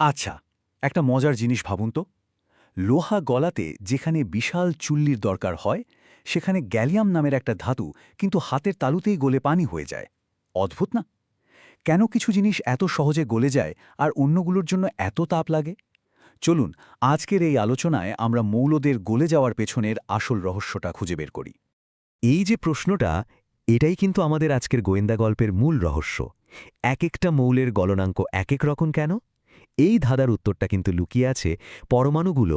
আচ্ছা, একটা মজার জিনিস ভাবুন তো। লোহা গলাতে যেখানে বিশাল চুল্লির দরকার হয়, সেখানে গ্যালিয়াম নামের একটা ধাতু কিন্তু হাতের তালুতেই গলে পানি হয়ে যায়। অদ্ভুত না? কেন কিছু জিনিস এত সহজে গলে যায় আর অন্যগুলোর জন্য এত তাপ লাগে? চলুন, আজকের এই আলোচনায় আমরা মৌলদের গলে যাওয়ার পেছনের আসল রহস্যটা খুঁজে বের করি। এই যে প্রশ্নটা, এটাই কিন্তু আমাদের আজকের গোয়েন্দা গল্পের মূল রহস্য। এক একটা মৌলের গলনাঙ্ক এক এক রকম কেন? এই ধাঁধার উত্তরটা কিন্তু লুকিয়ে আছে পরমাণুগুলো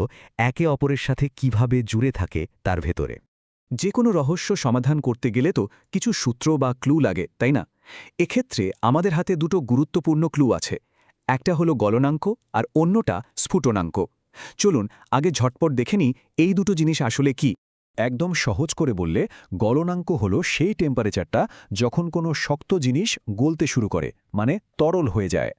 একে অপরের সাথে কিভাবে জুড়ে থাকে তার ভেতরে। যে কোনো রহস্য সমাধান করতে গেলে তো কিছু সূত্র বা ক্লু লাগে, তাই না? এক্ষেত্রে আমাদের হাতে দুটো গুরুত্বপূর্ণ ক্লু আছে। একটা হলো গলনাঙ্ক আর অন্যটা স্ফুটনাঙ্ক। চলুন আগে ঝটপট দেখে নিই এই দুটো জিনিস আসলে কি। একদম সহজ করে বললে, গলনাঙ্ক হলো সেই টেম্পারেচারটা যখন কোনো শক্ত জিনিস গলতে শুরু করে, মানে তরল হয়ে যায়।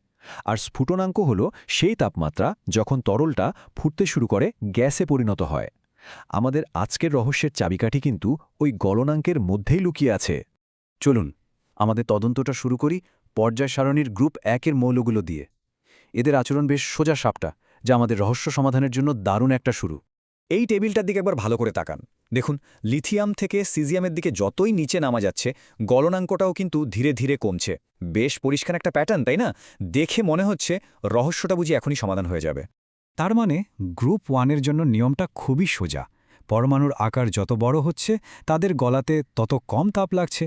আর স্ফুটনাঙ্ক হলো সেই তাপমাত্রা যখন তরলটা ফুটতে শুরু করে গ্যাসে পরিণত হয়। আমাদের আজকের রহস্যের চাবিকাঠি কিন্তু ওই গলনাঙ্কের মধ্যেই লুকিয়ে আছে। চলুন আমাদের তদন্তটা শুরু করি পর্যায় সারণীর গ্রুপ 1-এর মৌলগুলো দিয়ে। এদের আচরণ বেশ সোজা সাপটা, যা আমাদের রহস্য সমাধানের জন্য দারুণ একটা শুরু। এই টেবিলটার দিকে একবার ভালো করে তাকান। দেখুন, লিথিয়াম থেকে সিজিয়ামের দিকে যতই নিচে নামা যাচ্ছে, গলনাঙ্কটাও কিন্তু ধীরে ধীরে কমছে। বেশ পরিষ্কার একটা প্যাটার্ন, তাই না? দেখে মনে হচ্ছে রহস্যটা বুঝি এখনই সমাধান হয়ে যাবে। তার মানে গ্রুপ 1-এর জন্য নিয়মটা খুবই সোজা। পরমাণুর আকার যত বড় হচ্ছে, তাদের গলাতে তত কম তাপ লাগছে।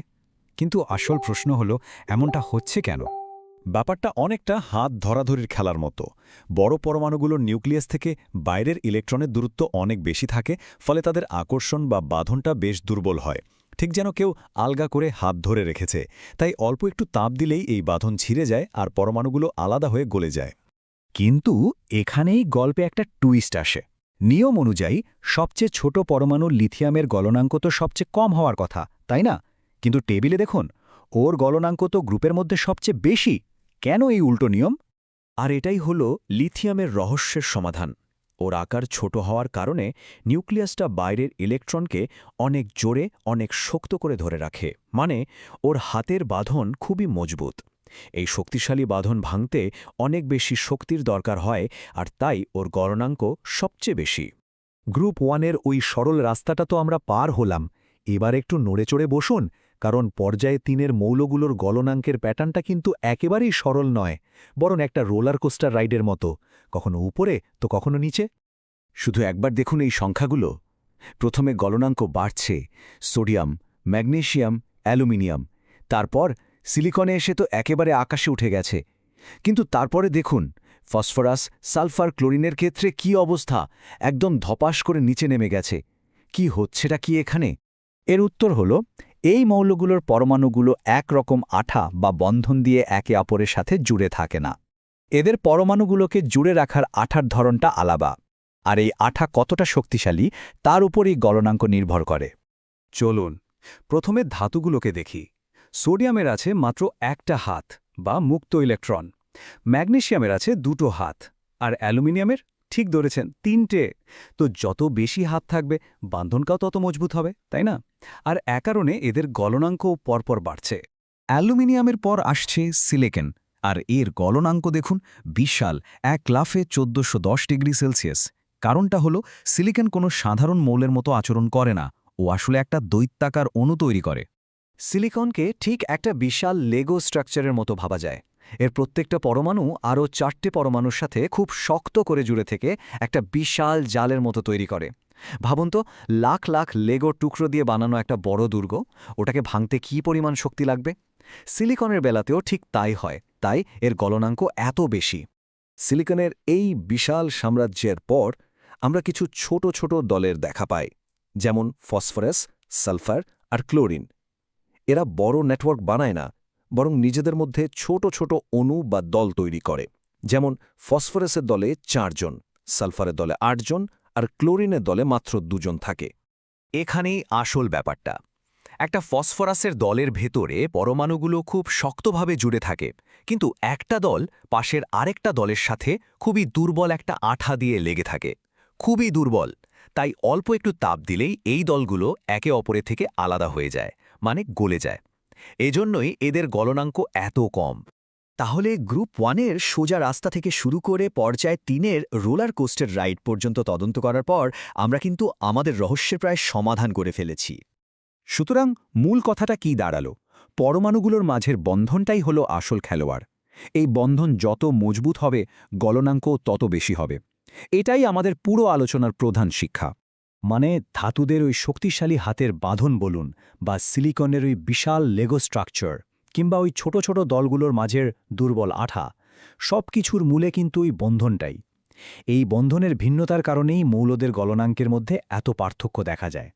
কিন্তু আসল প্রশ্ন হলো, এমনটা হচ্ছে কেন? ব্যাপারটা অনেকটা হাত ধরাধরির খেলার মতো। বড় পরমাণুগুলোর নিউক্লিয়াস থেকে বাইরের ইলেকট্রনের দূরত্ব অনেক বেশি থাকে, ফলে তাদের আকর্ষণ বা বাঁধনটা বেশ দুর্বল হয়। ঠিক যেন কেউ আলগা করে হাত ধরে রেখেছে। তাই অল্প একটু তাপ দিলেই এই বাঁধন ছিঁড়ে যায় আর পরমাণুগুলো আলাদা হয়ে গলে যায়। কিন্তু এখানেই গল্পে একটা টুইস্ট আসে। নিয়ম অনুযায়ী সবচেয়ে ছোট পরমাণু লিথিয়ামের গলনাঙ্ক তো সবচেয়ে কম হওয়ার কথা, তাই না? কিন্তু টেবিলে দেখুন, ওর গলনাঙ্ক তো গ্রুপের মধ্যে সবচেয়ে বেশি। কেন এই উল্টো নিয়ম? আর এটাই হলো লিথিয়ামের রহস্যের সমাধান। ওর আকার ছোট হওয়ার কারণে নিউক্লিয়াসটা বাইরের ইলেকট্রনকে অনেক জোরে, অনেক শক্ত করে ধরে রাখে। মানে ওর হাতের বাঁধন খুবই মজবুত। এই শক্তিশালী বাঁধন ভাঙতে অনেক বেশি শক্তির দরকার হয়, আর তাই ওর গলনাঙ্ক সবচেয়ে বেশি। গ্রুপ 1-এর ওই সরল রাস্তাটা তো আমরা পার হলাম। এবার একটু নড়েচড়ে বসুন, কারণ পর্যায়ে 3-এর মৌলগুলোর গলনাঙ্কের প্যাটার্নটা কিন্তু একেবারেই সরল নয়, বরং একটা রোলার কোস্টার রাইডের মতো, কখনো উপরে তো কখনো নিচে। শুধু একবার দেখুন এই সংখ্যাগুলো। প্রথমে গলনাঙ্ক বাড়ছে, সোডিয়াম, ম্যাগনেসিয়াম, অ্যালুমিনিয়াম। তারপর সিলিকনে এসে তো একেবারে আকাশে উঠে গেছে। কিন্তু তারপরে দেখুন, ফসফরাস, সালফার, ক্লোরিনের ক্ষেত্রে কি অবস্থা, একদম ধপাস করে নিচে নেমে গেছে। কি হচ্ছেটা কি এখানে? এর উত্তর হল, এই মৌলগুলোর পরমাণুগুলো একরকম আঠা বা বন্ধন দিয়ে একে অপরের সাথে জুড়ে থাকে না। এদের পরমাণুগুলোকে জুড়ে রাখার আঠার ধরনটা আলাদা। আর এই আঠা কতটা শক্তিশালী তার উপরই গলনাঙ্ক নির্ভর করে। চলুন প্রথমে ধাতুগুলোকে দেখি। সোডিয়ামের আছে মাত্র একটা হাত বা মুক্ত ইলেকট্রন। ম্যাগনেসিয়ামের আছে দুটো হাত। আর অ্যালুমিনিয়ামের, ঠিক ধরেছেন, 3টে। তো যত বেশি হাত থাকবে, বান্ধনটাও তত মজবুত হবে, তাই না? আর কারণে এদের গলনাঙ্কও পরপর বাড়ছে। অ্যালুমিনিয়ামের পর আসছে সিলিকন, আর এর গলনাঙ্ক দেখুন, বিশাল, এক লাফে 1410 ডিগ্রি সেলসিয়াস। কারণটা হলো, সিলিকন কোনো সাধারণ মৌলের মতো আচরণ করে না। ও আসলে একটা দৈত্যাকার অণু তৈরি করে। সিলিকনকে ঠিক একটা বিশাল লেগো স্ট্রাকচারের মতো ভাবা যায়। এর প্রত্যেকটা পরমাণু আরও 4টে পরমাণুর সাথে খুব শক্ত করে জুড়ে থেকে একটা বিশাল জালের মতো তৈরি করে। ভাবুন তো, লাখ লাখ লেগো টুকরো দিয়ে বানানো একটা বড় দুর্গ, ওটাকে ভাঙতে কী পরিমাণ শক্তি লাগবে? সিলিকনের বেলাতেও ঠিক তাই হয়, তাই এর গলনাঙ্ক এত বেশি। সিলিকনের এই বিশাল সাম্রাজ্যের পর আমরা কিছু ছোট ছোট দলের দেখা পাই, যেমন ফসফরাস, সালফার আর ক্লোরিন। এরা বড় নেটওয়ার্ক বানায় না, বরং নিজেদের মধ্যে ছোট ছোট অণু বা দল তৈরি করে। যেমন ফসফরাসের দলে 4 জন, সালফারের দলে 8 জন, আর ক্লোরিনের দলে মাত্র 2 জন থাকে। এখানেই আসল ব্যাপারটা। একটা ফসফরাসের দলের ভেতরে পরমাণুগুলো খুব শক্তভাবে জুড়ে থাকে, কিন্তু একটা দল পাশের আরেকটা দলের সাথে খুবই দুর্বল একটা আঠা দিয়ে লেগে থাকে। খুবই দুর্বল। তাই অল্প একটু তাপ দিলেই এই দলগুলো একে অপরের থেকে আলাদা হয়ে যায়, মানে গলে যায়। এজন্যই এদের গলনাঙ্ক এত কম। তাহলে গ্রুপ 1-এর সোজা রাস্তা থেকে শুরু করে পর্যায় 3-এর রোলার কোস্টার রাইড পর্যন্ত তদন্ত করার পর আমরা কিন্তু আমাদের রহস্যের প্রায় সমাধান করে ফেলেছি। সুতরাং মূল কথাটা কি দাঁড়ালো? পরমাণুগুলোর মাঝের বন্ধনটাই হলো আসল খেলোয়াড়। এই বন্ধন যত মজবুত হবে, গলনাঙ্কও তত বেশি হবে। এটাই আমাদের পুরো আলোচনার প্রধান শিক্ষা। মানে ধাতুদের ওই শক্তিশালী হাতের বাঁধন বলুন, বা সিলিকনের ওই বিশাল লেগো স্ট্রাকচার, কিংবা ওই ছোট ছোট দলগুলোর মাঝের দুর্বল আঠা, সব কিছুর মূলে কিন্তু ওই বন্ধনটাই। এই বন্ধনের ভিন্নতার কারণেই মৌলদের গলনাঙ্কের মধ্যে এত পার্থক্য দেখা যায়।